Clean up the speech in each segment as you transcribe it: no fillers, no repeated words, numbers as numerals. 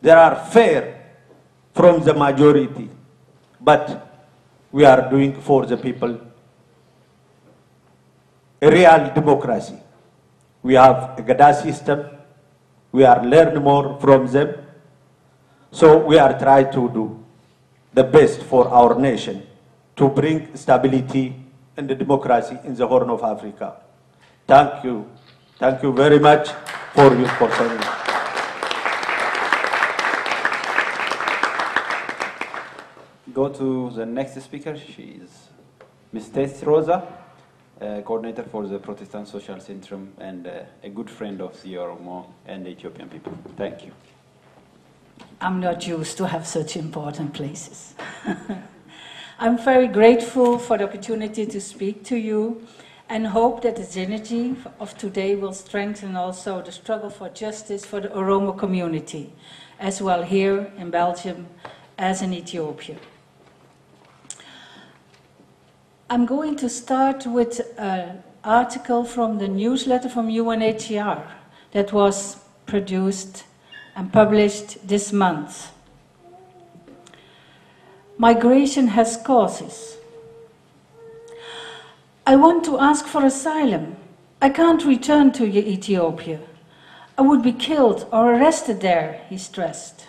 There are fair from the majority, but we are doing for the people a real democracy. We have a Gada system. We are learning more from them. So we are trying to do the best for our nation to bring stability and the democracy in the Horn of Africa. Thank you. Thank you very much for your concern. Go to the next speaker. She is Ms. Tetty Rooze, coordinator for the Protestant Social Centrum and a good friend of the Oromo and the Ethiopian people. Thank you. I'm not used to have such important places. I'm very grateful for the opportunity to speak to you and hope that the energy of today will strengthen also the struggle for justice for the Oromo community, as well here in Belgium as in Ethiopia. I'm going to start with an article from the newsletter from UNHCR that was produced and published this month. Migration has causes. I want to ask for asylum. I can't return to Ethiopia. I would be killed or arrested there, he stressed.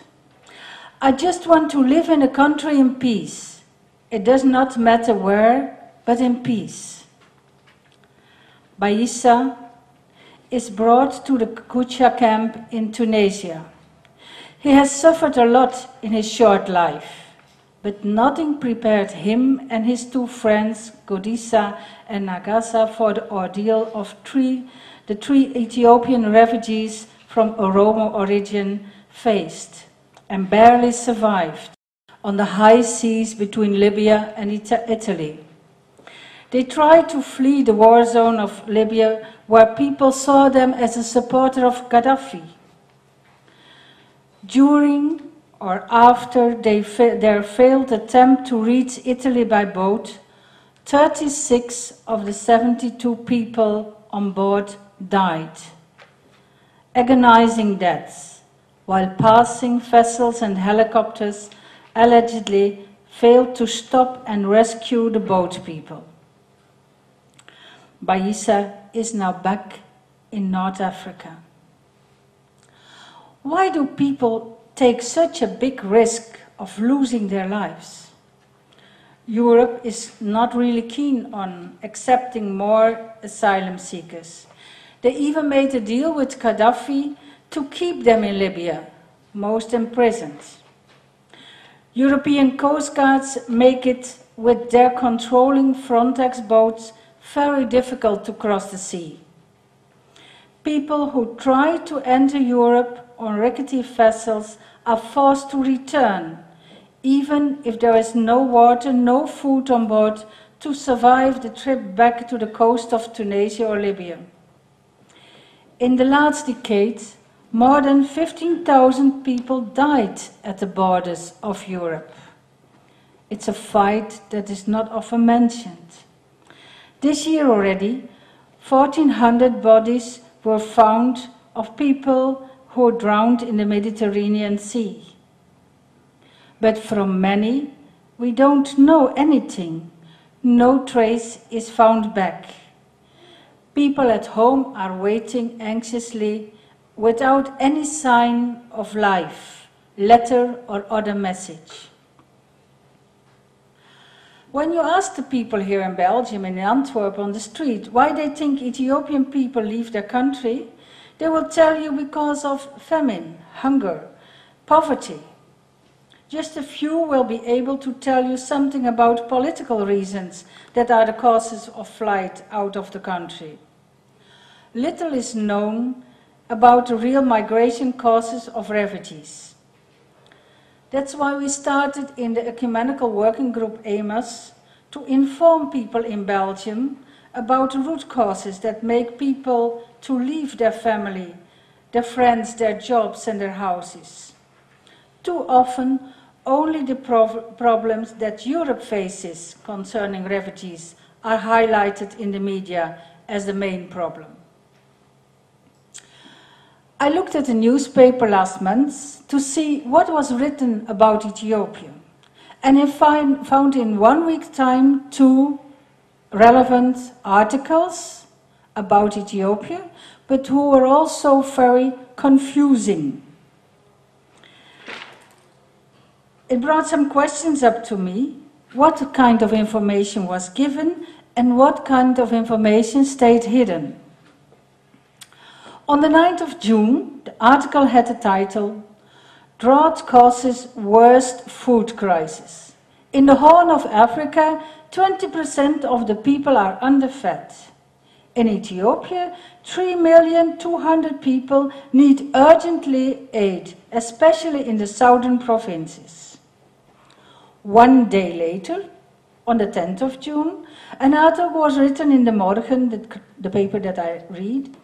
I just want to live in a country in peace. It does not matter where, but in peace. Baissa is brought to the Kucha camp in Tunisia. He has suffered a lot in his short life, but nothing prepared him and his two friends, Godisa and Nagasa, for the ordeal of the three Ethiopian refugees from Oromo origin faced and barely survived on the high seas between Libya and Italy. They tried to flee the war zone of Libya, where people saw them as a supporter of Gaddafi. During or after their failed attempt to reach Italy by boat, 36 of the 72 people on board died, agonizing deaths, while passing vessels and helicopters allegedly failed to stop and rescue the boat people. Baissa is now back in North Africa. Why do people take such a big risk of losing their lives? Europe is not really keen on accepting more asylum seekers. They even made a deal with Gaddafi to keep them in Libya, most imprisoned. European coast guards make it, with their controlling Frontex boats, very difficult to cross the sea. People who try to enter Europe on rickety vessels are forced to return, even if there is no water, no food on board to survive the trip back to the coast of Tunisia or Libya. In the last decade, more than 15,000 people died at the borders of Europe. It's a fight that is not often mentioned. This year already, 1,400 bodies were found of people who drowned in the Mediterranean Sea. But from many, we don't know anything. No trace is found back. People at home are waiting anxiously without any sign of life, letter or other message. When you ask the people here in Belgium and in Antwerp on the street why they think Ethiopian people leave their country, they will tell you because of famine, hunger, poverty. Just a few will be able to tell you something about political reasons that are the causes of flight out of the country. Little is known about the real migration causes of refugees. That's why we started in the ecumenical working group AMOS to inform people in Belgium about the root causes that make people to leave their family, their friends, their jobs and their houses. Too often, only the problems that Europe faces concerning refugees are highlighted in the media as the main problem. I looked at a newspaper last month to see what was written about Ethiopia, and I found in 1 week's time 2 relevant articles about Ethiopia, but who were also very confusing. It brought some questions up to me. What kind of information was given and what kind of information stayed hidden? On the 9th of June, the article had the title, "Drought Causes Worst Food Crisis. In the Horn of Africa, 20% of the people are underfed. In Ethiopia, 3,200,000 people need urgently aid, especially in the southern provinces." 1 day later, on the 10th of June, an article was written in the Morgen, the paper that I read,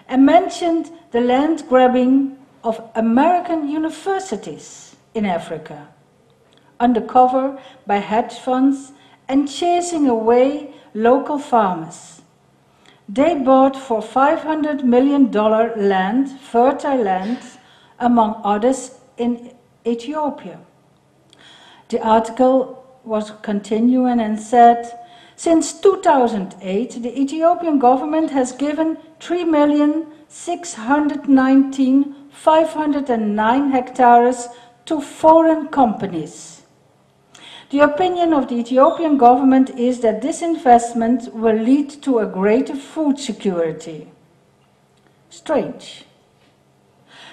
and mentioned the land grabbing of American universities in Africa, under cover by hedge funds and chasing away local farmers. They bought for $500 million land, fertile land, among others in Ethiopia. The article was continuing and said, since 2008, the Ethiopian government has given 3,619,509 hectares to foreign companies. The opinion of the Ethiopian government is that this investment will lead to a greater food security. Strange.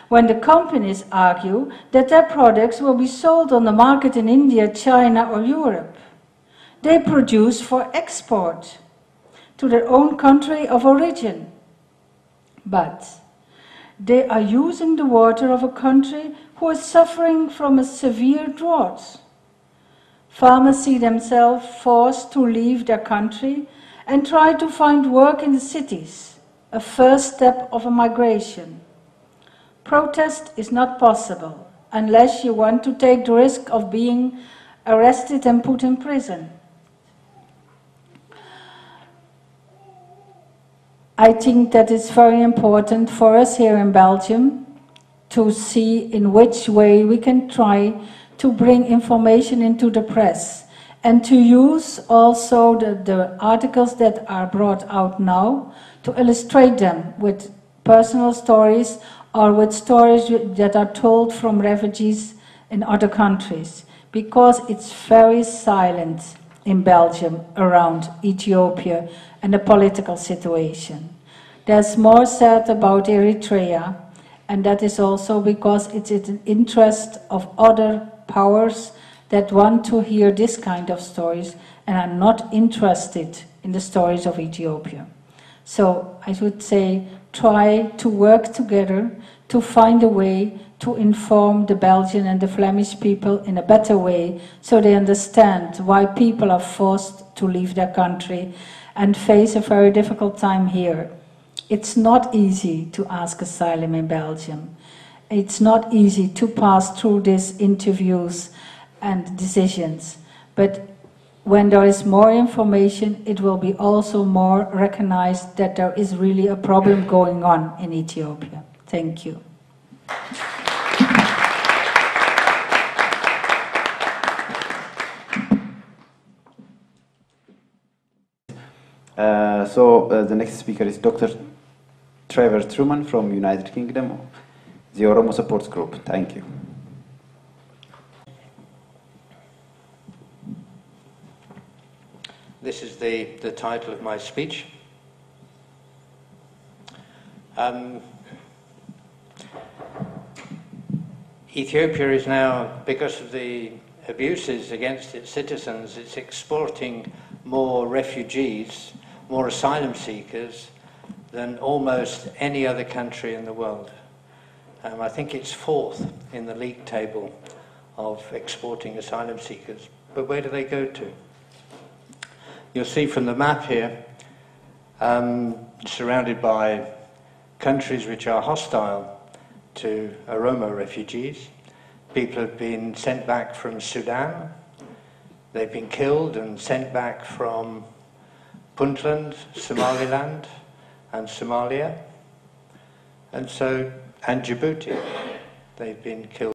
When the companies argue that their products will be sold on the market in India, China, or Europe, they produce for export to their own country of origin. But they are using the water of a country who is suffering from a severe drought. Farmers see themselves forced to leave their country and try to find work in the cities, a first step of a migration. Protest is not possible unless you want to take the risk of being arrested and put in prison. I think that it's very important for us here in Belgium to see in which way we can try to bring information into the press and to use also the articles that are brought out now to illustrate them with personal stories or with stories that are told from refugees in other countries, because it's very silent in Belgium around Ethiopia and the political situation. There's more said about Eritrea, and that is also because it's in the interest of other powers that want to hear this kind of stories and are not interested in the stories of Ethiopia. So I would say try to work together to find a way to inform the Belgian and the Flemish people in a better way so they understand why people are forced to leave their country and face a very difficult time here. It's not easy to ask asylum in Belgium. It's not easy to pass through these interviews and decisions. But when there is more information, it will be also more recognized that there is really a problem going on in Ethiopia. Thank you. The next speaker is Dr. Trevor Truman from United Kingdom, the Oromo Support Group. Thank you. This is the title of my speech. Ethiopia is now, because of the abuses against its citizens, it's exporting more refugees, more asylum seekers than almost any other country in the world. I think it's fourth in the league table of exporting asylum seekers. But where do they go to? You'll see from the map here, surrounded by countries which are hostile to Oromo refugees. People have been sent back from Sudan. They've been killed and sent back from Puntland, Somaliland, and Somalia. And so and Djibouti. They've been killed.